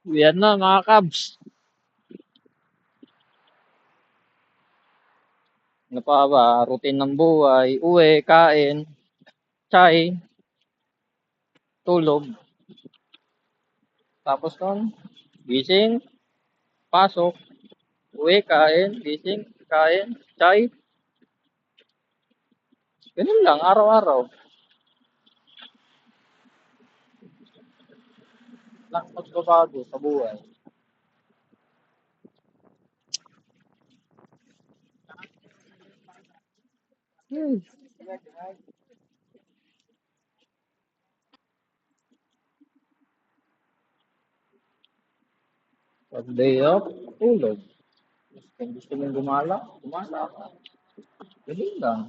Yan na mga kabs. Ano pa ba? Routine ng buhay. Uwi, kain, chai, tulog. Tapos nun, gising, pasok, uwi, kain, gising, kain, chai. Ganun lang, araw-araw. Lang magbabago sa buhay. Hmm. Pag day off, tulog. Kung gusto mong gumala, gumala ka. Ganun lang.